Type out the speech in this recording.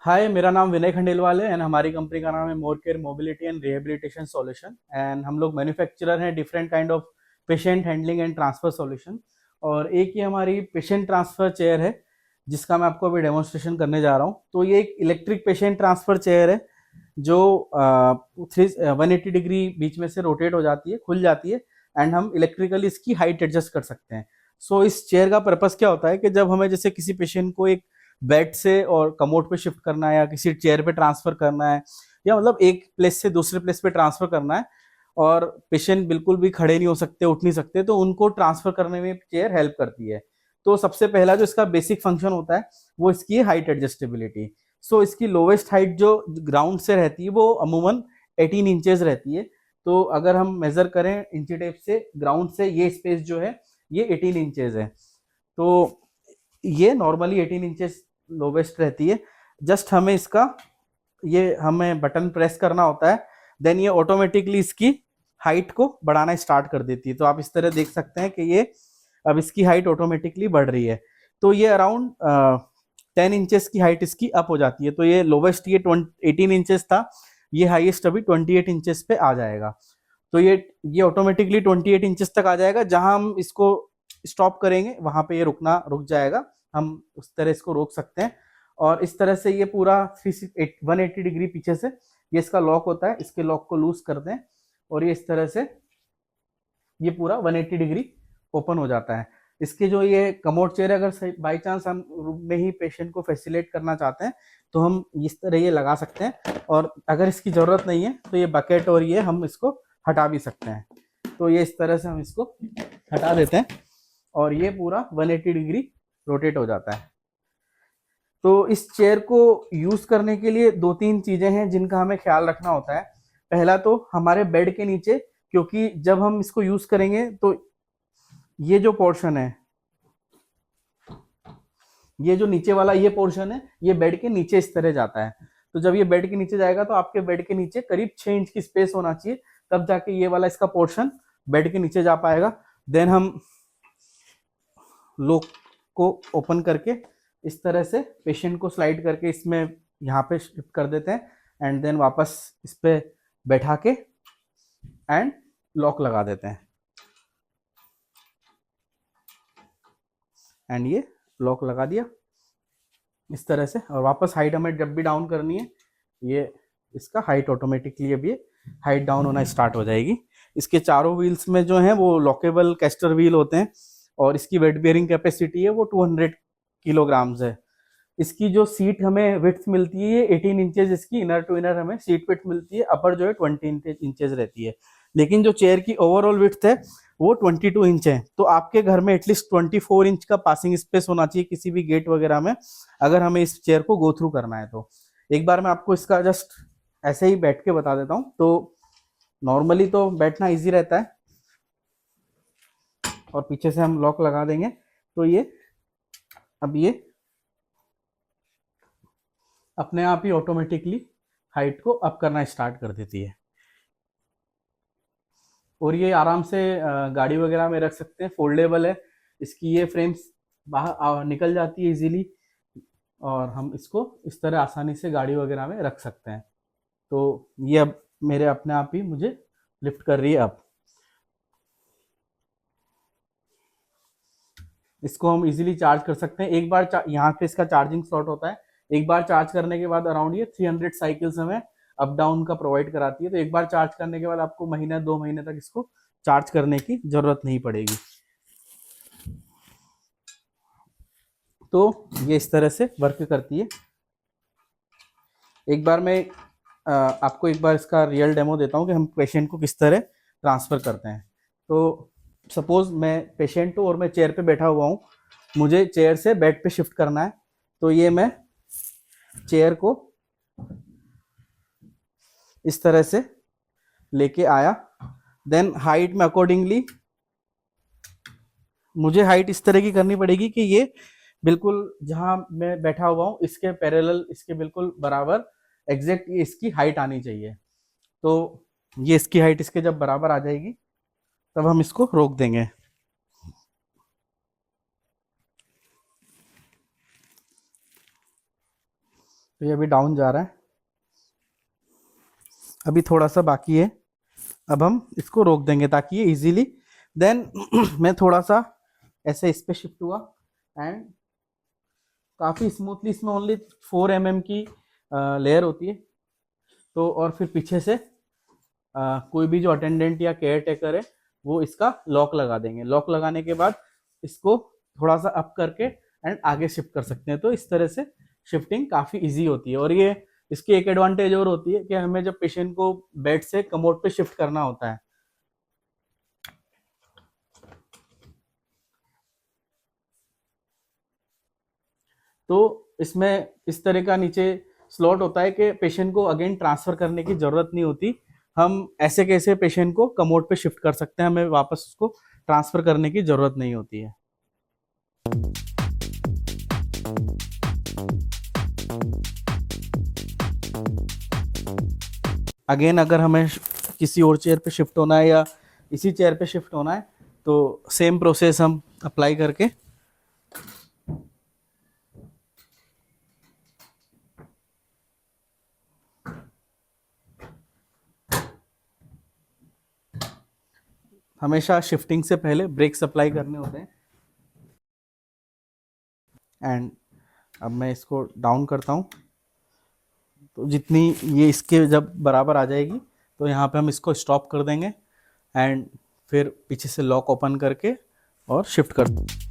हाय, मेरा नाम विनय खंडेलवाल है एंड हमारी कंपनी का नाम है मोर care mobility and rehabilitation solution. And हम लोग मैन्युफैक्चरर हैं different kind of patient handling and transfer solution. और एक ही हमारी पेशेंट ट्रांसफर चेयर है जिसका मैं आपको अभी डेमोन्स्ट्रेशन करने जा रहा हूँ। तो ये एक इलेक्ट्रिक पेशेंट ट्रांसफर चेयर है जो 180 डिग्री बीच में से रोटेट हो जाती है, खुल जाती है एंड हम इलेक्ट्रिकली इसकी हाइट एडजस्ट कर सकते हैं। सो इस चेयर का पर्पस क्या होता है कि जब हमें जैसे किसी पेशेंट को एक बेड से और कमोड पे शिफ्ट करना है या किसी चेयर पे ट्रांसफर करना है या मतलब एक प्लेस से दूसरे प्लेस पे ट्रांसफर करना है और पेशेंट बिल्कुल भी खड़े नहीं हो सकते, उठ नहीं सकते, तो उनको ट्रांसफर करने में चेयर हेल्प करती है। तो सबसे पहला जो इसका बेसिक फंक्शन होता है वो इसकी है हाइट एडजस्टेबिलिटी। सो इसकी लोवेस्ट हाइट जो ग्राउंड से रहती है वो अमूमन 18 इंचेस रहती है। तो अगर हम मेजर करें इंची टेप से ग्राउंड से, ये स्पेस जो है ये 18 इंचेस है। तो ये नॉर्मली 18 इंचेस लोवेस्ट रहती है। जस्ट हमें इसका ये हमें बटन प्रेस करना होता है, देन ये ऑटोमेटिकली इसकी हाइट को बढ़ाना स्टार्ट कर देती है। तो आप इस तरह देख सकते हैं कि ये अब इसकी हाइट ऑटोमेटिकली बढ़ रही है। तो ये अराउंड 10 इंचेस की हाइट इसकी अप हो जाती है। तो ये लोवेस्ट ये 18 इंचेस था, ये हाईएस्ट अभी 28 इंचेस पे आ जाएगा। तो ये ऑटोमेटिकली 28 इंचेस तक आ जाएगा। जहां हम इसको स्टॉप करेंगे वहां पे ये रुक जाएगा। हम उस तरह इसको रोक सकते हैं। और इस तरह से ये पूरा 180 डिग्री पीछे से ये इसका लॉक होता है, इसके लॉक को लूज कर दें और ये इस तरह से ये पूरा 180 डिग्री ओपन हो जाता है। इसके जो ये कमोड चेयर, अगर बाई चांस हम रूम में ही पेशेंट को फैसिलिटेट करना चाहते हैं तो हम इस तरह ये लगा सकते हैं। और अगर इसकी जरूरत नहीं है तो ये बकेट और ये हम इसको हटा भी सकते हैं। तो ये इस तरह से हम इसको हटा देते हैं और ये पूरा 180 डिग्री रोटेट हो जाता है। तो इस चेयर को यूज करने के लिए दो तीन चीजें हैं जिनका हमें ख्याल रखना होता है। पहला तो हमारे बेड के नीचे, क्योंकि जब हम इसको यूज करेंगे तो ये जो पोर्शन है, ये जो नीचे वाला ये पोर्शन है, ये बेड के नीचे इस तरह जाता है। तो जब ये बेड के नीचे जाएगा तो आपके बेड के नीचे करीब 6 इंच की स्पेस होना चाहिए, तब जाके ये वाला इसका पोर्शन बेड के नीचे जा पाएगा। देन हम लॉक को ओपन करके इस तरह से पेशेंट को स्लाइड करके इसमें यहाँ पे शिफ्ट कर देते हैं एंड देन वापस इस पे बैठा के एंड लॉक लगा देते हैं एंड ये लॉक लगा दिया इस तरह से। और वापस हाइट हमें जब भी डाउन करनी है, ये इसका हाइट ऑटोमेटिकली अब ये हाइट डाउन होना स्टार्ट हो जाएगी। इसके चारों व्हील्स में जो है वो लॉकेबल कैस्टर व्हील होते हैं और इसकी वेट बेयरिंग कैपेसिटी है वो 200 किलोग्राम्स है। इसकी जो सीट हमें विड्थ मिलती है ये 18 इंचेस, इसकी इनर टू इनर हमें सीट विड्थ मिलती है। अपर जो है 20 इंचेस रहती है, लेकिन जो चेयर की ओवरऑल विड्थ है वो 22 इंच है। तो आपके घर में एटलीस्ट 24 इंच का पासिंग स्पेस होना चाहिए किसी भी गेट वगैरह में, अगर हमें इस चेयर को गो थ्रू करना है। तो एक बार मैं आपको इसका जस्ट ऐसे ही बैठ के बता देता हूँ। तो नॉर्मली तो बैठना ईजी रहता है और पीछे से हम लॉक लगा देंगे तो ये अब ये अपने आप ही ऑटोमेटिकली हाइट को अप करना स्टार्ट कर देती है। और ये आराम से गाड़ी वगैरह में रख सकते हैं, फोल्डेबल है। इसकी ये फ्रेम्स बाहर निकल जाती है इजीली और हम इसको इस तरह आसानी से गाड़ी वगैरह में रख सकते हैं। तो ये अब मेरे अपने आप ही मुझे लिफ्ट कर रही है। अब इसको हम इजीली चार्ज कर सकते हैं। एक बार यहाँ पे इसका चार्जिंग स्लॉट होता है, एक बार चार्ज करने के बाद अराउंड ये 300 साइकिल्स हमें अप डाउन का प्रोवाइड कराती है। तो एक बार चार्ज करने के बाद आपको महीना 2 महीने तक इसको चार्ज करने की जरूरत नहीं पड़ेगी। तो ये इस तरह से वर्क करती है। एक बार मैं आपको एक बार इसका रियल डेमो देता हूँ कि हम पेशेंट को किस तरह ट्रांसफ़र करते हैं। तो सपोज मैं पेशेंट हूँ और मैं चेयर पे बैठा हुआ हूँ, मुझे चेयर से बेड पे शिफ्ट करना है। तो ये मैं चेयर को इस तरह से लेके आया, देन हाइट में अकॉर्डिंगली मुझे हाइट इस तरह की करनी पड़ेगी कि ये बिल्कुल जहां मैं बैठा हुआ हूँ इसके पैरेलल, इसके बिल्कुल बराबर एग्जैक्ट इसकी हाइट आनी चाहिए। तो ये इसकी हाइट इसके जब बराबर आ जाएगी तब हम इसको रोक देंगे। तो ये अभी डाउन जा रहा है, अभी थोड़ा सा बाकी है। अब हम इसको रोक देंगे ताकि ये इजीली देन मैं थोड़ा सा ऐसे इस पे शिफ्ट हुआ एंड काफ़ी स्मूथली, इसमें ओनली 4 mm की लेयर होती है। तो और फिर पीछे से कोई भी जो अटेंडेंट या केयर टेकर है वो इसका लॉक लगा देंगे। लॉक लगाने के बाद इसको थोड़ा सा अप करके एंड आगे शिफ्ट कर सकते हैं। तो इस तरह से शिफ्टिंग काफ़ी इजी होती है। और ये इसकी एक एडवांटेज और होती है कि हमें जब पेशेंट को बेड से कमोड पे शिफ्ट करना होता है तो इसमें इस तरह का नीचे स्लॉट होता है कि पेशेंट को अगेन ट्रांसफर करने की जरूरत नहीं होती। हम ऐसे कैसे पेशेंट को कमोड पे शिफ्ट कर सकते हैं, हमें वापस उसको ट्रांसफर करने की जरूरत नहीं होती है। अगेन अगर हमें किसी और चेयर पे शिफ्ट होना है या इसी चेयर पे शिफ्ट होना है तो सेम प्रोसेस हम अप्लाई करके हमेशा शिफ्टिंग से पहले ब्रेक्स अप्लाई करने होते हैं। एंड अब मैं इसको डाउन करता हूँ तो जितनी ये इसके जब बराबर आ जाएगी तो यहाँ पे हम इसको स्टॉप कर देंगे एंड फिर पीछे से लॉक ओपन करके और शिफ्ट कर देंगे।